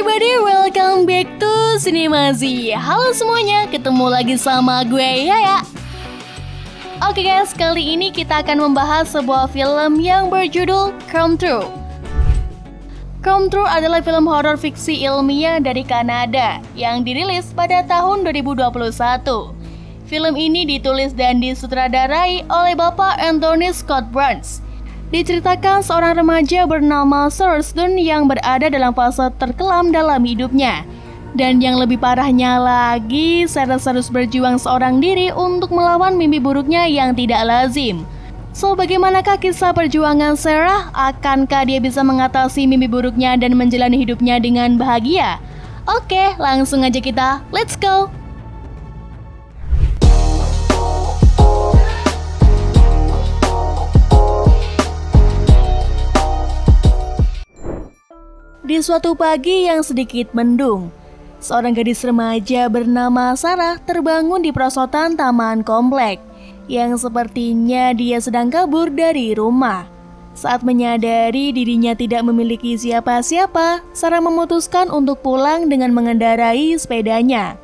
everybody, welcome back to Cinemasi. Halo semuanya, ketemu lagi sama gue Yaya. Oke guys, kali ini kita akan membahas sebuah film yang berjudul Come True. Come True adalah film horor fiksi ilmiah dari Kanada yang dirilis pada tahun 2021. Film ini ditulis dan disutradarai oleh Bapak Anthony Scott Burns. Diceritakan seorang remaja bernama Thurston yang berada dalam fase terkelam dalam hidupnya. Dan yang lebih parahnya lagi, Sarah harus berjuang seorang diri untuk melawan mimpi buruknya yang tidak lazim. So, bagaimanakah kisah perjuangan Sarah? Akankah dia bisa mengatasi mimpi buruknya dan menjalani hidupnya dengan bahagia? Oke, langsung aja kita, let's go! Di suatu pagi yang sedikit mendung, seorang gadis remaja bernama Sarah terbangun di perosotan taman komplek yang sepertinya dia sedang kabur dari rumah. Saat menyadari dirinya tidak memiliki siapa-siapa, Sarah memutuskan untuk pulang dengan mengendarai sepedanya.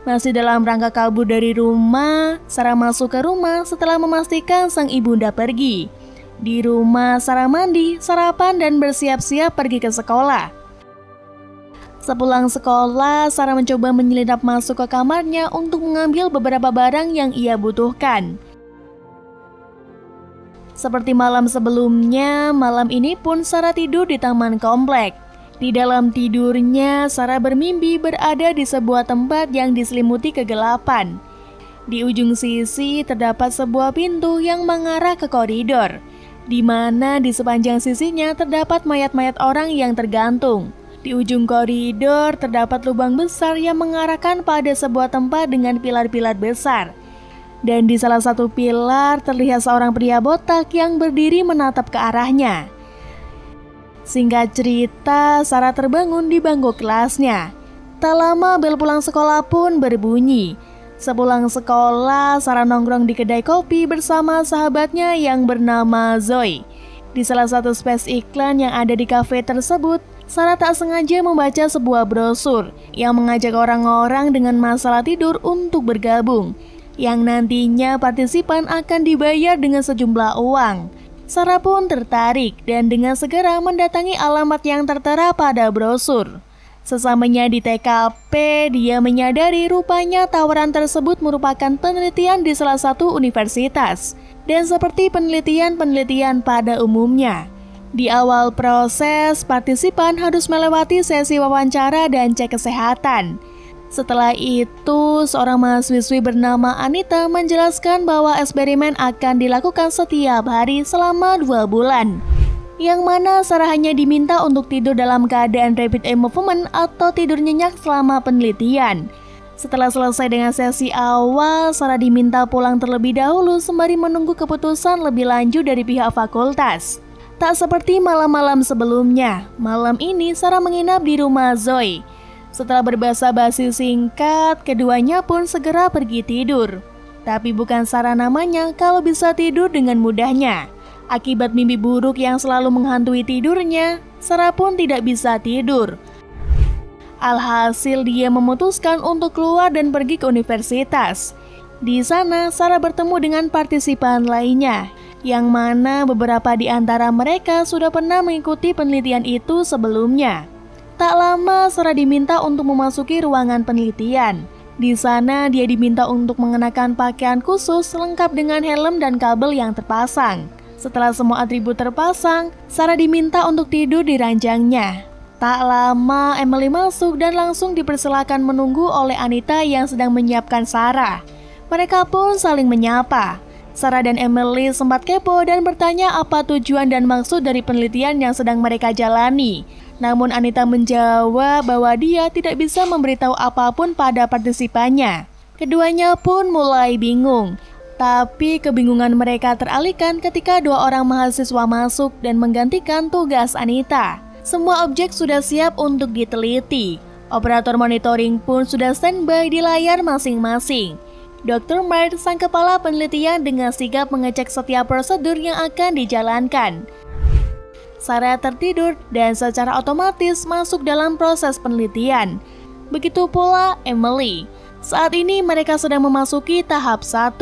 Masih dalam rangka kabur dari rumah, Sarah masuk ke rumah setelah memastikan sang ibunda pergi. Di rumah, Sarah mandi, sarapan, dan bersiap-siap pergi ke sekolah. Sepulang sekolah, Sarah mencoba menyelinap masuk ke kamarnya untuk mengambil beberapa barang yang ia butuhkan. Seperti malam sebelumnya, malam ini pun Sarah tidur di taman komplek. Di dalam tidurnya, Sarah bermimpi berada di sebuah tempat yang diselimuti kegelapan. Di ujung sisi terdapat sebuah pintu yang mengarah ke koridor, di mana di sepanjang sisinya terdapat mayat-mayat orang yang tergantung. Di ujung koridor terdapat lubang besar yang mengarahkan pada sebuah tempat dengan pilar-pilar besar. Dan di salah satu pilar terlihat seorang pria botak yang berdiri menatap ke arahnya. Singkat cerita, Sarah terbangun di bangku kelasnya. Tak lama bel pulang sekolah pun berbunyi. Sepulang sekolah, Sarah nongkrong di kedai kopi bersama sahabatnya yang bernama Zoe. Di salah satu space iklan yang ada di kafe tersebut, Sarah tak sengaja membaca sebuah brosur yang mengajak orang-orang dengan masalah tidur untuk bergabung, yang nantinya partisipan akan dibayar dengan sejumlah uang. Sarah pun tertarik dan dengan segera mendatangi alamat yang tertera pada brosur. Sesamanya di TKP, dia menyadari rupanya tawaran tersebut merupakan penelitian di salah satu universitas. Dan seperti penelitian-penelitian pada umumnya, di awal proses, partisipan harus melewati sesi wawancara dan cek kesehatan. Setelah itu, seorang mahasiswi bernama Anita menjelaskan bahwa eksperimen akan dilakukan setiap hari selama 2 bulan. Yang mana Sarah hanya diminta untuk tidur dalam keadaan rapid eye movement atau tidur nyenyak selama penelitian. Setelah selesai dengan sesi awal, Sarah diminta pulang terlebih dahulu sembari menunggu keputusan lebih lanjut dari pihak fakultas. Tak seperti malam-malam sebelumnya, malam ini Sarah menginap di rumah Zoe. Setelah berbasa-basi singkat, keduanya pun segera pergi tidur. Tapi bukan Sarah namanya kalau bisa tidur dengan mudahnya. Akibat mimpi buruk yang selalu menghantui tidurnya, Sarah pun tidak bisa tidur. Alhasil dia memutuskan untuk keluar dan pergi ke universitas. Di sana, Sarah bertemu dengan partisipan lainnya, yang mana beberapa di antara mereka sudah pernah mengikuti penelitian itu sebelumnya. Tak lama, Sarah diminta untuk memasuki ruangan penelitian. Di sana, dia diminta untuk mengenakan pakaian khusus lengkap dengan helm dan kabel yang terpasang. Setelah semua atribut terpasang, Sarah diminta untuk tidur di ranjangnya. Tak lama, Emily masuk dan langsung dipersilakan menunggu oleh Anita yang sedang menyiapkan Sarah. Mereka pun saling menyapa. Sarah dan Emily sempat kepo dan bertanya apa tujuan dan maksud dari penelitian yang sedang mereka jalani. Namun Anita menjawab bahwa dia tidak bisa memberitahu apapun pada partisipannya. Keduanya pun mulai bingung. Tapi kebingungan mereka teralihkan ketika 2 orang mahasiswa masuk dan menggantikan tugas Anita. Semua objek sudah siap untuk diteliti. Operator monitoring pun sudah standby di layar masing-masing. Dr. Mark, sang kepala penelitian, dengan sigap mengecek setiap prosedur yang akan dijalankan. Sarah tertidur dan secara otomatis masuk dalam proses penelitian. Begitu pula Emily. Saat ini mereka sedang memasuki tahap 1,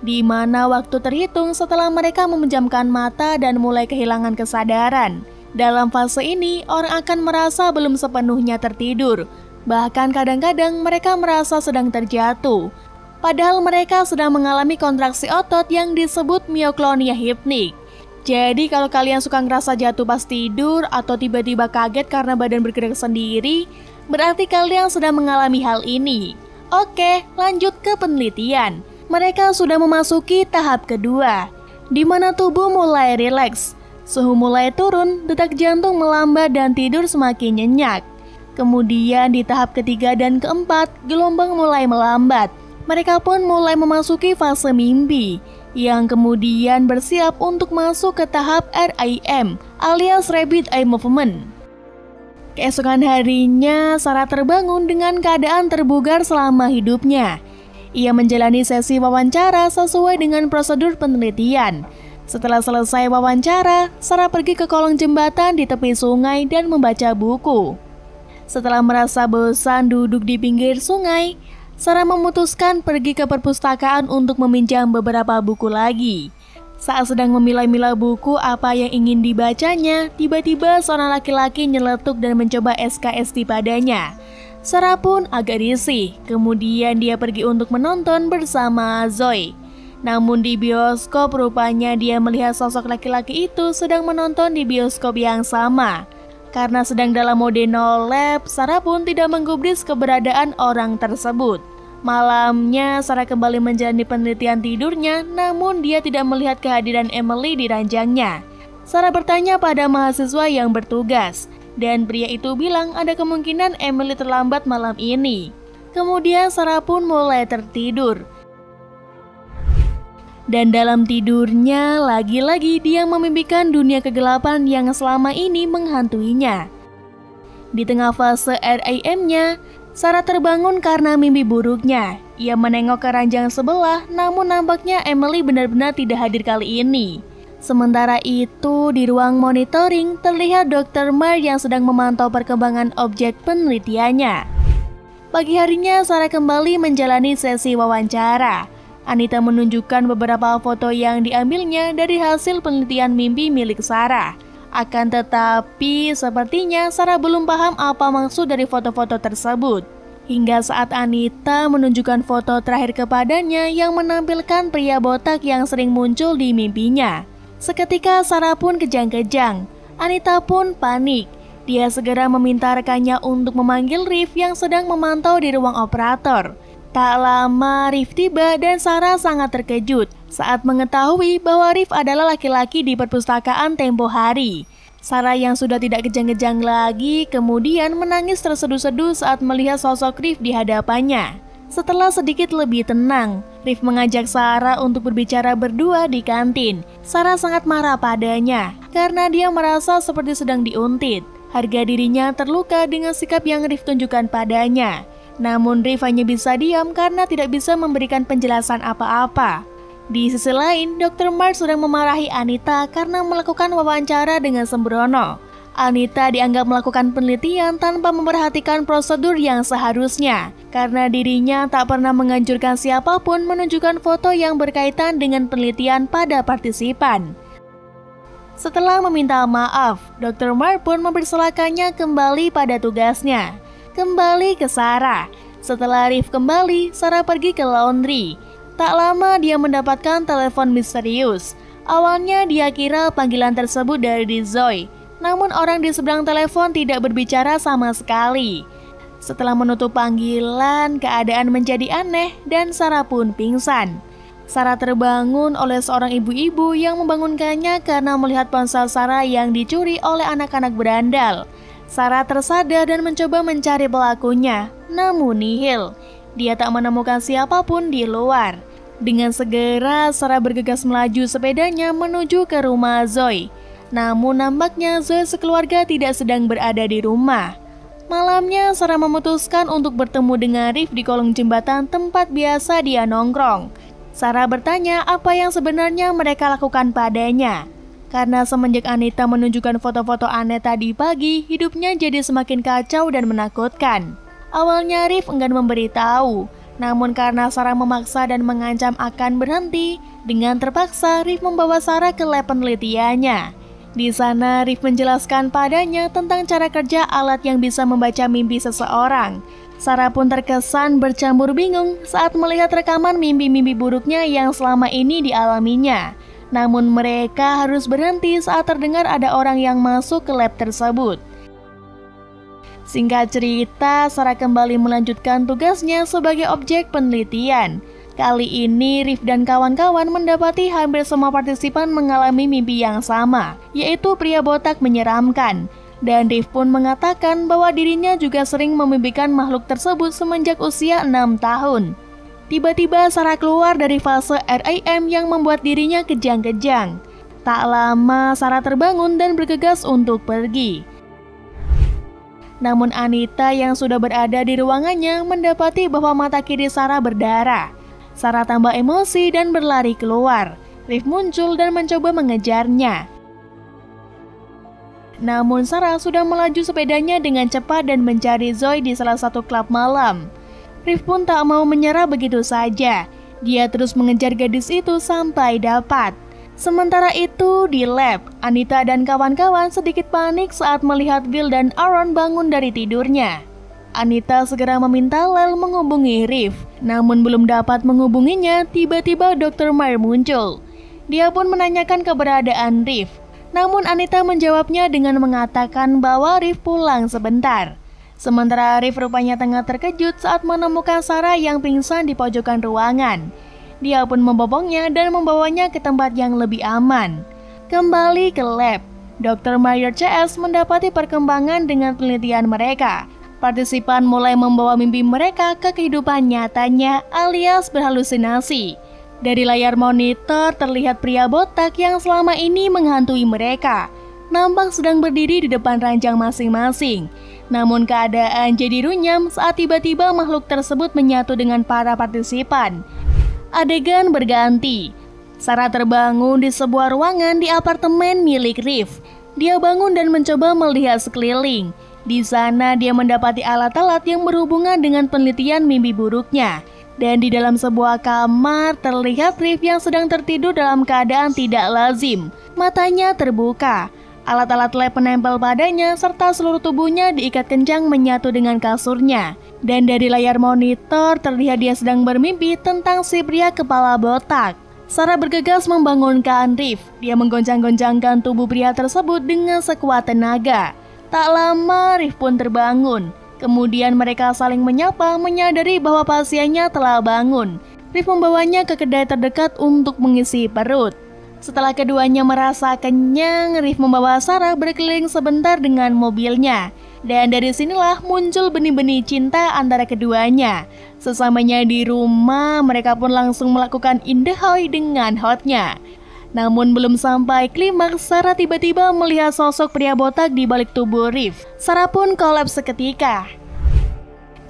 di mana waktu terhitung setelah mereka memejamkan mata dan mulai kehilangan kesadaran. Dalam fase ini, orang akan merasa belum sepenuhnya tertidur. Bahkan kadang-kadang mereka merasa sedang terjatuh. Padahal mereka sedang mengalami kontraksi otot yang disebut mioklonia hipnik. Jadi kalau kalian suka ngerasa jatuh pas tidur atau tiba-tiba kaget karena badan bergerak sendiri, berarti kalian sedang mengalami hal ini. Oke, lanjut ke penelitian. Mereka sudah memasuki tahap kedua, di mana tubuh mulai rileks, suhu mulai turun, detak jantung melambat dan tidur semakin nyenyak. Kemudian di tahap ketiga dan keempat, gelombang mulai melambat. Mereka pun mulai memasuki fase mimpi, yang kemudian bersiap untuk masuk ke tahap REM alias Rapid Eye Movement. Keesokan harinya, Sarah terbangun dengan keadaan terbugar selama hidupnya. Ia menjalani sesi wawancara sesuai dengan prosedur penelitian. Setelah selesai wawancara, Sarah pergi ke kolong jembatan di tepi sungai dan membaca buku. Setelah merasa bosan duduk di pinggir sungai, Sarah memutuskan pergi ke perpustakaan untuk meminjam beberapa buku lagi. Saat sedang memilah-milah buku apa yang ingin dibacanya, tiba-tiba seorang laki-laki nyeletuk dan mencoba SKSD padanya. Sarah pun agak risih, kemudian dia pergi untuk menonton bersama Zoe. Namun di bioskop rupanya dia melihat sosok laki-laki itu sedang menonton di bioskop yang sama. Karena sedang dalam mode no lab, Sarah pun tidak menggubris keberadaan orang tersebut. Malamnya, Sarah kembali menjalani penelitian tidurnya, namun dia tidak melihat kehadiran Emily di ranjangnya. Sarah bertanya pada mahasiswa yang bertugas, dan pria itu bilang ada kemungkinan Emily terlambat malam ini. Kemudian Sarah pun mulai tertidur. Dan dalam tidurnya, lagi-lagi dia memimpikan dunia kegelapan yang selama ini menghantuinya. Di tengah fase REM-nya, Sarah terbangun karena mimpi buruknya. Ia menengok ke ranjang sebelah, namun nampaknya Emily benar-benar tidak hadir kali ini. Sementara itu, di ruang monitoring terlihat Dr. Marr yang sedang memantau perkembangan objek penelitiannya. Pagi harinya, Sarah kembali menjalani sesi wawancara. Anita menunjukkan beberapa foto yang diambilnya dari hasil penelitian mimpi milik Sarah. Akan tetapi, sepertinya Sarah belum paham apa maksud dari foto-foto tersebut. Hingga saat Anita menunjukkan foto terakhir kepadanya yang menampilkan pria botak yang sering muncul di mimpinya. Seketika Sarah pun kejang-kejang. Anita pun panik. Dia segera meminta rekannya untuk memanggil Riff yang sedang memantau di ruang operator. Tak lama Riff tiba dan Sarah sangat terkejut saat mengetahui bahwa Riff adalah laki-laki di perpustakaan tempo hari. Sarah yang sudah tidak kejang-kejang lagi kemudian menangis terseduh-seduh saat melihat sosok Riff di hadapannya. Setelah sedikit lebih tenang, Riff mengajak Sarah untuk berbicara berdua di kantin. Sarah sangat marah padanya karena dia merasa seperti sedang diuntit. Harga dirinya terluka dengan sikap yang Riff tunjukkan padanya. Namun Riff hanya bisa diam karena tidak bisa memberikan penjelasan apa-apa. Di sisi lain, Dr. Marr sedang memarahi Anita karena melakukan wawancara dengan sembrono. Anita dianggap melakukan penelitian tanpa memperhatikan prosedur yang seharusnya, karena dirinya tak pernah menganjurkan siapapun menunjukkan foto yang berkaitan dengan penelitian pada partisipan. Setelah meminta maaf, Dr. Marr pun mempersilakannya kembali pada tugasnya. Kembali ke Sarah. Setelah Riff kembali, Sarah pergi ke laundry. Tak lama dia mendapatkan telepon misterius. Awalnya dia kira panggilan tersebut dari Zoe, namun orang di seberang telepon tidak berbicara sama sekali. Setelah menutup panggilan, keadaan menjadi aneh dan Sarah pun pingsan. Sarah terbangun oleh seorang ibu-ibu yang membangunkannya karena melihat ponsel Sarah yang dicuri oleh anak-anak berandal. Sarah tersadar dan mencoba mencari pelakunya, namun nihil. Dia tak menemukan siapapun di luar. Dengan segera, Sarah bergegas melaju sepedanya menuju ke rumah Zoe. Namun nampaknya Zoe sekeluarga tidak sedang berada di rumah. Malamnya, Sarah memutuskan untuk bertemu dengan Riff di kolong jembatan tempat biasa dia nongkrong. Sarah bertanya apa yang sebenarnya mereka lakukan padanya. Karena semenjak Anita menunjukkan foto-foto aneh tadi pagi, hidupnya jadi semakin kacau dan menakutkan. Awalnya Rif enggan memberitahu, namun karena Sarah memaksa dan mengancam akan berhenti, dengan terpaksa Rif membawa Sarah ke lab penelitiannya. Di sana Rif menjelaskan padanya tentang cara kerja alat yang bisa membaca mimpi seseorang. Sarah pun terkesan bercampur bingung saat melihat rekaman mimpi-mimpi buruknya yang selama ini dialaminya. Namun mereka harus berhenti saat terdengar ada orang yang masuk ke lab tersebut. Singkat cerita, Sarah kembali melanjutkan tugasnya sebagai objek penelitian. Kali ini Rif dan kawan-kawan mendapati hampir semua partisipan mengalami mimpi yang sama, yaitu pria botak menyeramkan. Dan Rif pun mengatakan bahwa dirinya juga sering memimpikan makhluk tersebut semenjak usia 6 tahun. Tiba-tiba Sarah keluar dari fase REM yang membuat dirinya kejang-kejang. Tak lama Sarah terbangun dan bergegas untuk pergi. Namun Anita yang sudah berada di ruangannya mendapati bahwa mata kiri Sarah berdarah. Sarah tambah emosi dan berlari keluar. Rif muncul dan mencoba mengejarnya. Namun Sarah sudah melaju sepedanya dengan cepat dan mencari Zoe di salah satu klub malam. Rif pun tak mau menyerah begitu saja. Dia terus mengejar gadis itu sampai dapat. Sementara itu di lab, Anita dan kawan-kawan sedikit panik saat melihat Bill dan Aaron bangun dari tidurnya. Anita segera meminta Lel menghubungi Rif, namun belum dapat menghubunginya, tiba-tiba Dr. Meyer muncul. Dia pun menanyakan keberadaan Rif, namun Anita menjawabnya dengan mengatakan bahwa Rif pulang sebentar. Sementara Rif rupanya tengah terkejut saat menemukan Sarah yang pingsan di pojokan ruangan. Dia pun membopongnya dan membawanya ke tempat yang lebih aman. Kembali ke lab, Dr. Meyer CS mendapati perkembangan dengan penelitian mereka. Partisipan mulai membawa mimpi mereka ke kehidupan nyatanya alias berhalusinasi. Dari layar monitor terlihat pria botak yang selama ini menghantui mereka. Nampak sedang berdiri di depan ranjang masing-masing. Namun keadaan jadi runyam saat tiba-tiba makhluk tersebut menyatu dengan para partisipan. Adegan berganti. Sarah terbangun di sebuah ruangan di apartemen milik Rif. Dia bangun dan mencoba melihat sekeliling. Di sana dia mendapati alat-alat yang berhubungan dengan penelitian mimpi buruknya. Dan di dalam sebuah kamar terlihat Rif yang sedang tertidur dalam keadaan tidak lazim. Matanya terbuka. Alat-alat lab menempel padanya serta seluruh tubuhnya diikat kencang menyatu dengan kasurnya. Dan dari layar monitor terlihat dia sedang bermimpi tentang si pria kepala botak. Sarah bergegas membangunkan Rif. Dia menggoncang-goncangkan tubuh pria tersebut dengan sekuat tenaga. Tak lama Rif pun terbangun. Kemudian mereka saling menyapa menyadari bahwa pasiennya telah bangun. Rif membawanya ke kedai terdekat untuk mengisi perut. Setelah keduanya merasa kenyang, Rif membawa Sarah berkeliling sebentar dengan mobilnya. Dan dari sinilah muncul benih-benih cinta antara keduanya. Sesamanya di rumah, mereka pun langsung melakukan indahoy dengan hotnya. Namun belum sampai klimaks, Sarah tiba-tiba melihat sosok pria botak di balik tubuh Rif. Sarah pun kolaps seketika.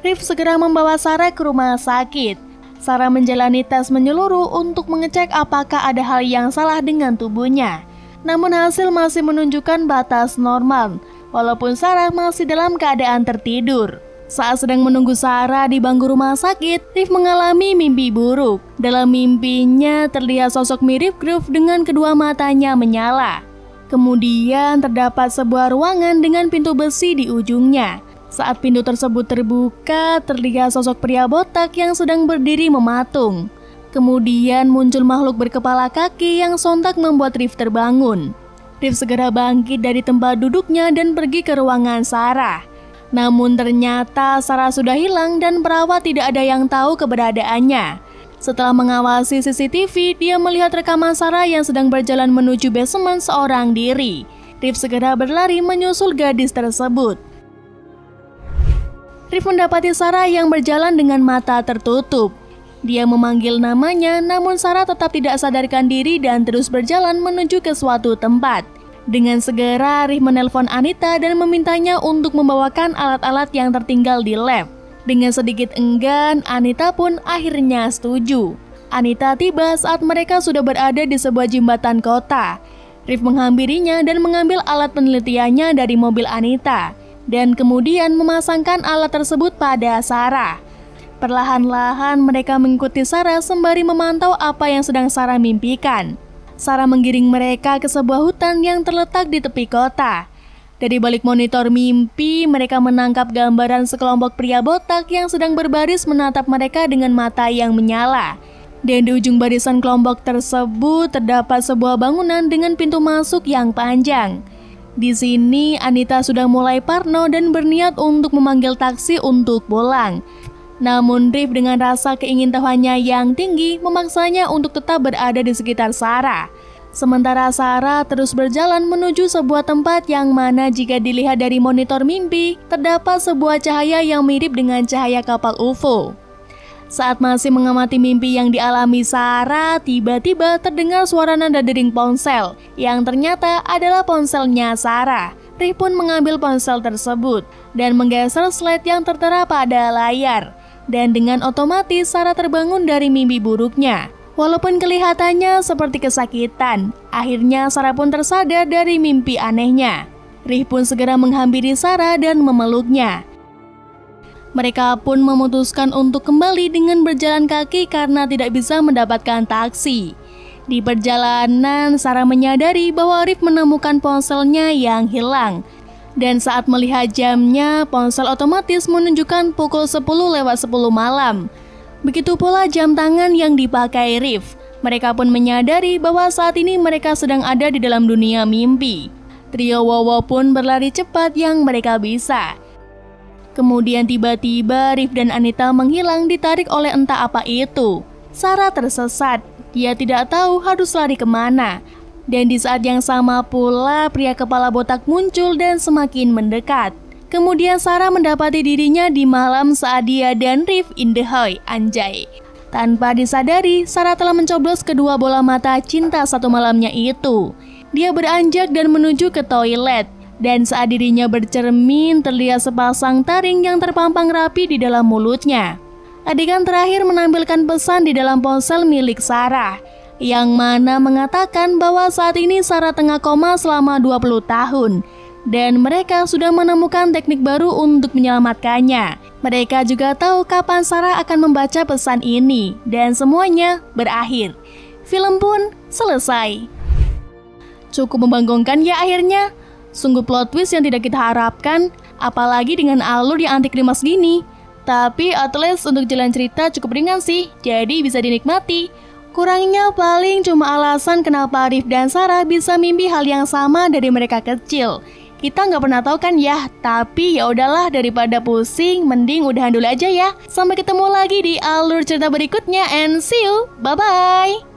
Rif segera membawa Sarah ke rumah sakit. Sarah menjalani tes menyeluruh untuk mengecek apakah ada hal yang salah dengan tubuhnya. Namun hasil masih menunjukkan batas normal, walaupun Sarah masih dalam keadaan tertidur. Saat sedang menunggu Sarah di bangku rumah sakit, Rif mengalami mimpi buruk. Dalam mimpinya terlihat sosok mirip Groove dengan kedua matanya menyala. Kemudian terdapat sebuah ruangan dengan pintu besi di ujungnya. Saat pintu tersebut terbuka, terlihat sosok pria botak yang sedang berdiri mematung. Kemudian muncul makhluk berkepala kaki yang sontak membuat Rif terbangun. Rif segera bangkit dari tempat duduknya dan pergi ke ruangan Sarah. Namun ternyata Sarah sudah hilang dan perawat tidak ada yang tahu keberadaannya. Setelah mengawasi CCTV, dia melihat rekaman Sarah yang sedang berjalan menuju basement seorang diri. Rif segera berlari menyusul gadis tersebut. Rif mendapati Sarah yang berjalan dengan mata tertutup. Dia memanggil namanya, namun Sarah tetap tidak sadarkan diri dan terus berjalan menuju ke suatu tempat. Dengan segera, Rif menelpon Anita dan memintanya untuk membawakan alat-alat yang tertinggal di lab. Dengan sedikit enggan, Anita pun akhirnya setuju. Anita tiba saat mereka sudah berada di sebuah jembatan kota. Rif menghampirinya dan mengambil alat penelitiannya dari mobil Anita, dan kemudian memasangkan alat tersebut pada Sarah. Perlahan-lahan mereka mengikuti Sarah sembari memantau apa yang sedang Sarah mimpikan. Sarah menggiring mereka ke sebuah hutan yang terletak di tepi kota. Dari balik monitor mimpi, mereka menangkap gambaran sekelompok pria botak yang sedang berbaris menatap mereka dengan mata yang menyala. Dan di ujung barisan kelompok tersebut terdapat sebuah bangunan dengan pintu masuk yang panjang. Di sini Anita sudah mulai parno dan berniat untuk memanggil taksi untuk pulang. Namun Rif dengan rasa keingintahuannya yang tinggi memaksanya untuk tetap berada di sekitar Sarah. Sementara Sarah terus berjalan menuju sebuah tempat yang mana jika dilihat dari monitor mimpi, terdapat sebuah cahaya yang mirip dengan cahaya kapal UFO. Saat masih mengamati mimpi yang dialami Sarah, tiba-tiba terdengar suara nada dering ponsel, yang ternyata adalah ponselnya Sarah. Rif pun mengambil ponsel tersebut, dan menggeser slide yang tertera pada layar. Dan dengan otomatis Sarah terbangun dari mimpi buruknya. Walaupun kelihatannya seperti kesakitan, akhirnya Sarah pun tersadar dari mimpi anehnya. Rif pun segera menghampiri Sarah dan memeluknya. Mereka pun memutuskan untuk kembali dengan berjalan kaki karena tidak bisa mendapatkan taksi. Di perjalanan, Sarah menyadari bahwa Rif menemukan ponselnya yang hilang. Dan saat melihat jamnya, ponsel otomatis menunjukkan pukul 10:10 malam. Begitu pula jam tangan yang dipakai Rif. Mereka pun menyadari bahwa saat ini mereka sedang ada di dalam dunia mimpi. Trio Wowo pun berlari cepat yang mereka bisa. Kemudian tiba-tiba Rif dan Anita menghilang ditarik oleh entah apa itu. Sarah tersesat, dia tidak tahu harus lari kemana. Dan di saat yang sama pula pria kepala botak muncul dan semakin mendekat. Kemudian Sarah mendapati dirinya di malam saat dia dan Rif in the high, anjay. Tanpa disadari, Sarah telah mencoblos kedua bola mata cinta satu malamnya itu. Dia beranjak dan menuju ke toilet. Dan saat dirinya bercermin, terlihat sepasang taring yang terpampang rapi di dalam mulutnya. Adegan terakhir menampilkan pesan di dalam ponsel milik Sarah, yang mana mengatakan bahwa saat ini Sarah tengah koma selama 20 tahun. Dan mereka sudah menemukan teknik baru untuk menyelamatkannya. Mereka juga tahu kapan Sarah akan membaca pesan ini. Dan semuanya berakhir. Film pun selesai. Cukup membanggakan ya akhirnya. Sungguh plot twist yang tidak kita harapkan, apalagi dengan alur yang anti klimaks gini. Tapi at least untuk jalan cerita cukup ringan sih, jadi bisa dinikmati. Kurangnya paling cuma alasan kenapa Rif dan Sarah bisa mimpi hal yang sama dari mereka kecil. Kita nggak pernah tahu kan ya, tapi ya udahlah daripada pusing, mending udahan dulu aja ya. Sampai ketemu lagi di alur cerita berikutnya and see you, bye-bye.